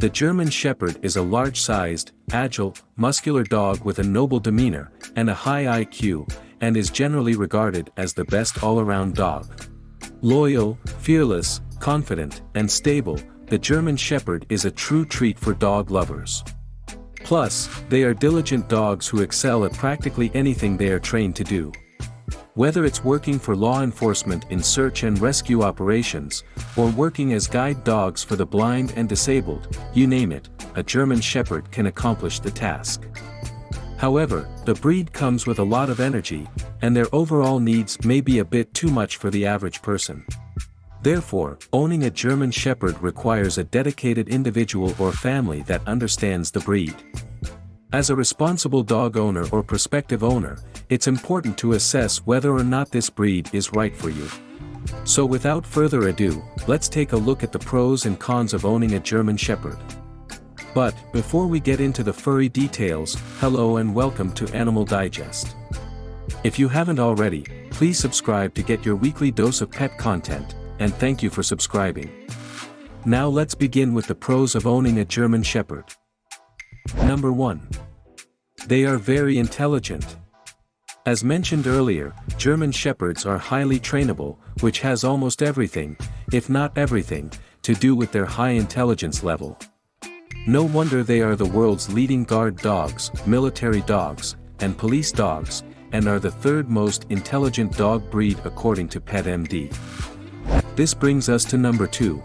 The German Shepherd is a large-sized, agile, muscular dog with a noble demeanor and a high IQ, and is generally regarded as the best all-around dog. Loyal, fearless, confident, and stable, the German Shepherd is a true treat for dog lovers. Plus, they are diligent dogs who excel at practically anything they are trained to do. Whether it's working for law enforcement in search and rescue operations, or working as guide dogs for the blind and disabled, you name it, a German Shepherd can accomplish the task. However, the breed comes with a lot of energy, and their overall needs may be a bit too much for the average person. Therefore, owning a German Shepherd requires a dedicated individual or family that understands the breed. As a responsible dog owner or prospective owner, it's important to assess whether or not this breed is right for you. So without further ado, let's take a look at the pros and cons of owning a German Shepherd. But, before we get into the furry details, hello and welcome to Animal Digest. If you haven't already, please subscribe to get your weekly dose of pet content, and thank you for subscribing. Now let's begin with the pros of owning a German Shepherd. Number 1. They are very intelligent. As mentioned earlier, German Shepherds are highly trainable, which has almost everything, if not everything, to do with their high intelligence level. No wonder they are the world's leading guard dogs, military dogs, and police dogs, and are the third most intelligent dog breed according to PetMD. This brings us to number 2.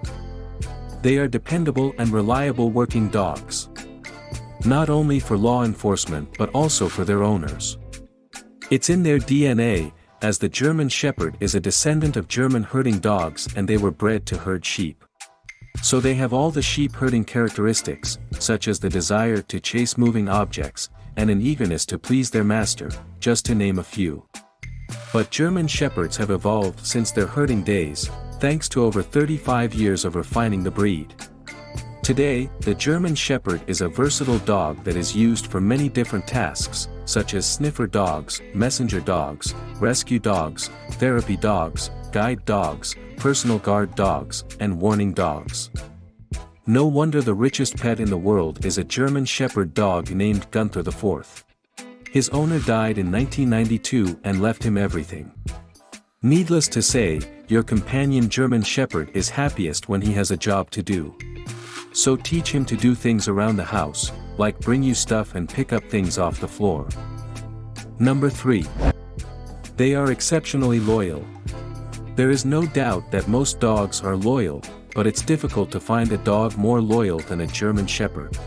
They are dependable and reliable working dogs. Not only for law enforcement but also for their owners. It's in their DNA, as the German Shepherd is a descendant of German herding dogs and they were bred to herd sheep. So they have all the sheep herding characteristics, such as the desire to chase moving objects, and an eagerness to please their master, just to name a few. But German Shepherds have evolved since their herding days, thanks to over 35 years of refining the breed. Today, the German Shepherd is a versatile dog that is used for many different tasks, such as sniffer dogs, messenger dogs, rescue dogs, therapy dogs, guide dogs, personal guard dogs, and warning dogs. No wonder the richest pet in the world is a German Shepherd dog named Gunther IV. His owner died in 1992 and left him everything. Needless to say, your companion German Shepherd is happiest when he has a job to do. So teach him to do things around the house, like bring you stuff and pick up things off the floor. Number 3. They are exceptionally loyal. There is no doubt that most dogs are loyal, but it's difficult to find a dog more loyal than a German Shepherd.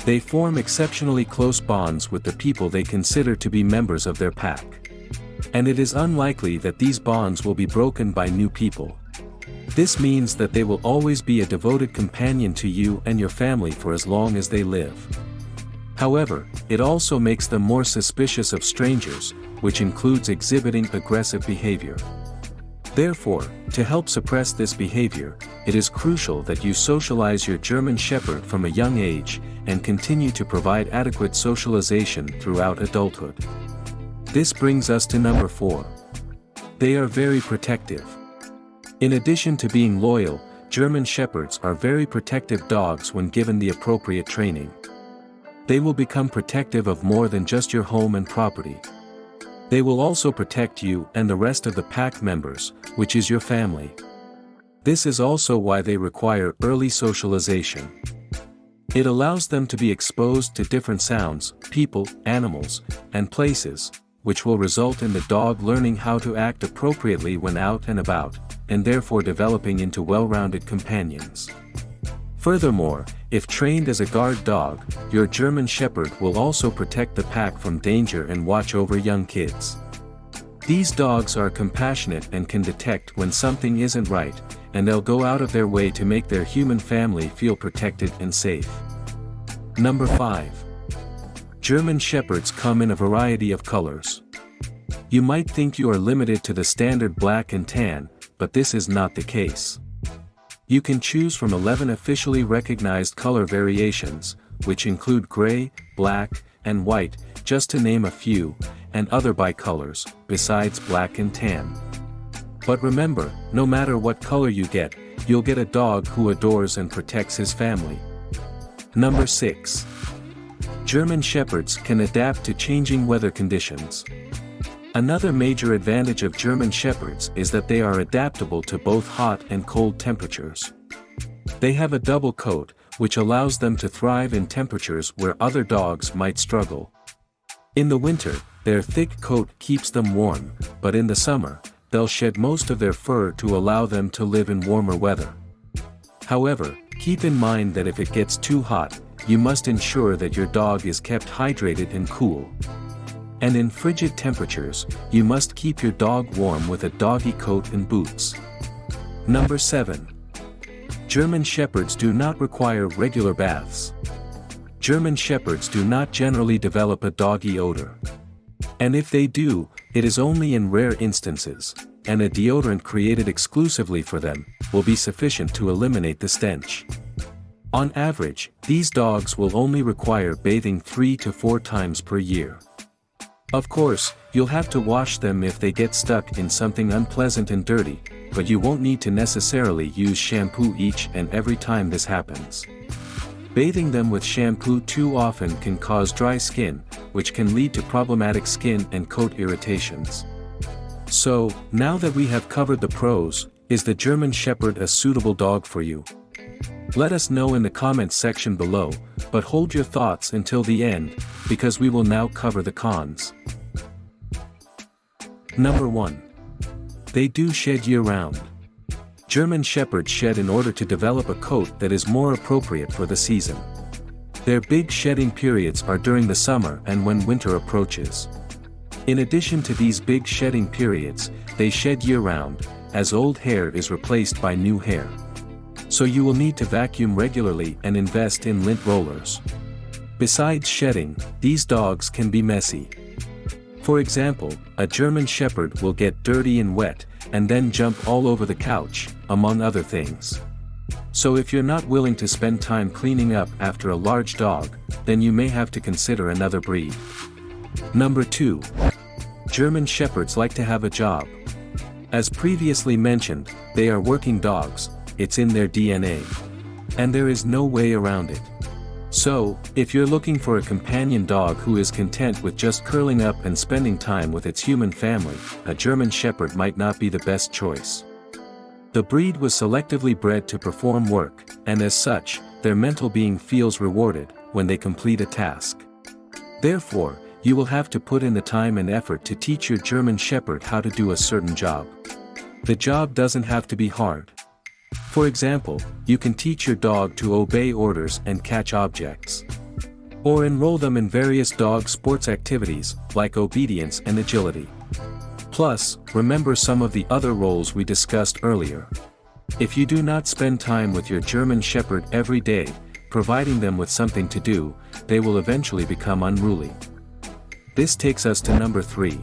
They form exceptionally close bonds with the people they consider to be members of their pack. And it is unlikely that these bonds will be broken by new people. This means that they will always be a devoted companion to you and your family for as long as they live. However, it also makes them more suspicious of strangers, which includes exhibiting aggressive behavior. Therefore, to help suppress this behavior, it is crucial that you socialize your German Shepherd from a young age, and continue to provide adequate socialization throughout adulthood. This brings us to number 4. They are very protective. In addition to being loyal, German Shepherds are very protective dogs when given the appropriate training. They will become protective of more than just your home and property. They will also protect you and the rest of the pack members, which is your family. This is also why they require early socialization. It allows them to be exposed to different sounds, people, animals, and places, which will result in the dog learning how to act appropriately when out and about, and therefore developing into well-rounded companions. Furthermore, if trained as a guard dog, your German Shepherd will also protect the pack from danger and watch over young kids. These dogs are compassionate and can detect when something isn't right, and they'll go out of their way to make their human family feel protected and safe. Number 5. German Shepherds come in a variety of colors. You might think you are limited to the standard black and tan, but this is not the case. You can choose from 11 officially recognized color variations, which include gray, black, and white, just to name a few, and other bicolors, besides black and tan. But remember, no matter what color you get, you'll get a dog who adores and protects his family. Number 6. German Shepherds can adapt to changing weather conditions. Another major advantage of German Shepherds is that they are adaptable to both hot and cold temperatures. They have a double coat, which allows them to thrive in temperatures where other dogs might struggle. In the winter, their thick coat keeps them warm, but in the summer, they'll shed most of their fur to allow them to live in warmer weather. However, keep in mind that if it gets too hot, you must ensure that your dog is kept hydrated and cool. And in frigid temperatures, you must keep your dog warm with a doggy coat and boots. Number 7. German Shepherds do not require regular baths. German Shepherds do not generally develop a doggy odor. And if they do, it is only in rare instances, and a deodorant created exclusively for them will be sufficient to eliminate the stench. On average, these dogs will only require bathing 3 to 4 times per year. Of course, you'll have to wash them if they get stuck in something unpleasant and dirty, but you won't need to necessarily use shampoo each and every time this happens. Bathing them with shampoo too often can cause dry skin, which can lead to problematic skin and coat irritations. So, now that we have covered the pros, is the German Shepherd a suitable dog for you? Let us know in the comments section below, but hold your thoughts until the end, because we will now cover the cons. Number 1. They do shed year-round. German Shepherds shed in order to develop a coat that is more appropriate for the season. Their big shedding periods are during the summer and when winter approaches. In addition to these big shedding periods, they shed year-round, as old hair is replaced by new hair. So you will need to vacuum regularly and invest in lint rollers. Besides shedding, these dogs can be messy. For example, a German Shepherd will get dirty and wet, and then jump all over the couch, among other things. So if you're not willing to spend time cleaning up after a large dog, then you may have to consider another breed. Number 2. German Shepherds like to have a job. As previously mentioned, they are working dogs, it's in their DNA. And there is no way around it. So, if you're looking for a companion dog who is content with just curling up and spending time with its human family, a German Shepherd might not be the best choice. The breed was selectively bred to perform work, and as such, their mental being feels rewarded when they complete a task. Therefore, you will have to put in the time and effort to teach your German Shepherd how to do a certain job. The job doesn't have to be hard. For example, you can teach your dog to obey orders and catch objects. Or enroll them in various dog sports activities, like obedience and agility. Plus, remember some of the other roles we discussed earlier. If you do not spend time with your German Shepherd every day, providing them with something to do, they will eventually become unruly. This takes us to number 3.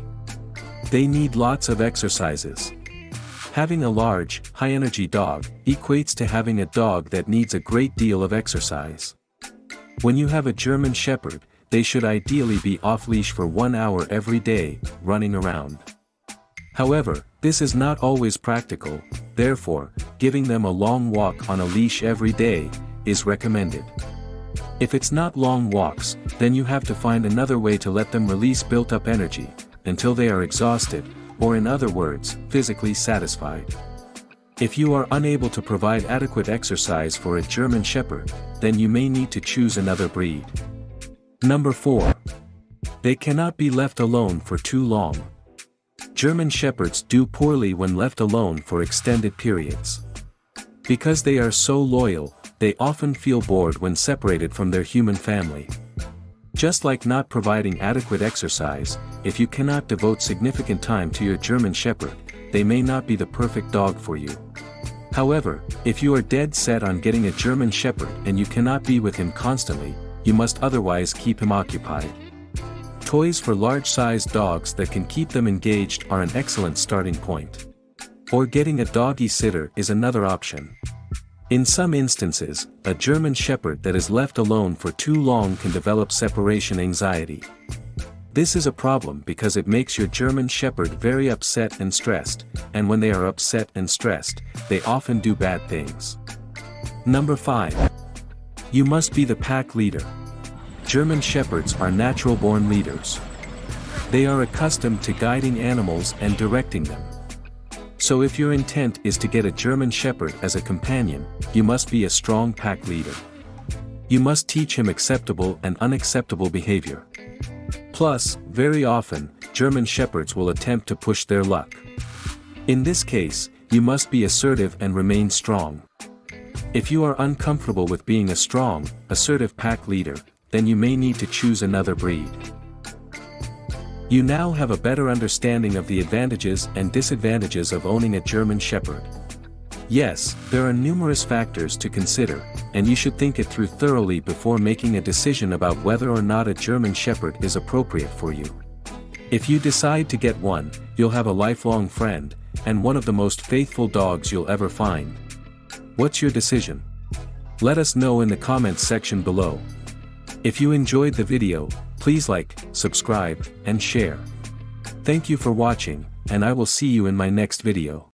They need lots of exercises. Having a large, high-energy dog equates to having a dog that needs a great deal of exercise. When you have a German Shepherd, they should ideally be off-leash for 1 hour every day, running around. However, this is not always practical, therefore, giving them a long walk on a leash every day is recommended. If it's not long walks, then you have to find another way to let them release built-up energy, until they are exhausted, or in other words, physically satisfied. If you are unable to provide adequate exercise for a German Shepherd, then you may need to choose another breed. Number 4. They cannot be left alone for too long. German Shepherds do poorly when left alone for extended periods. Because they are so loyal, they often feel bored when separated from their human family. Just like not providing adequate exercise, if you cannot devote significant time to your German Shepherd, they may not be the perfect dog for you. However, if you are dead set on getting a German Shepherd and you cannot be with him constantly, you must otherwise keep him occupied. Toys for large-sized dogs that can keep them engaged are an excellent starting point. Or getting a doggy sitter is another option. In some instances, a German Shepherd that is left alone for too long can develop separation anxiety. This is a problem because it makes your German Shepherd very upset and stressed, and when they are upset and stressed, they often do bad things. Number 5. You must be the pack leader. German Shepherds are natural-born leaders. They are accustomed to guiding animals and directing them. So if your intent is to get a German Shepherd as a companion, you must be a strong pack leader. You must teach him acceptable and unacceptable behavior. Plus, very often, German Shepherds will attempt to push their luck. In this case, you must be assertive and remain strong. If you are uncomfortable with being a strong, assertive pack leader, then you may need to choose another breed. You now have a better understanding of the advantages and disadvantages of owning a German Shepherd. Yes, there are numerous factors to consider, and you should think it through thoroughly before making a decision about whether or not a German Shepherd is appropriate for you. If you decide to get one, you'll have a lifelong friend, and one of the most faithful dogs you'll ever find. What's your decision? Let us know in the comments section below. If you enjoyed the video, please like, subscribe, and share. Thank you for watching, and I will see you in my next video.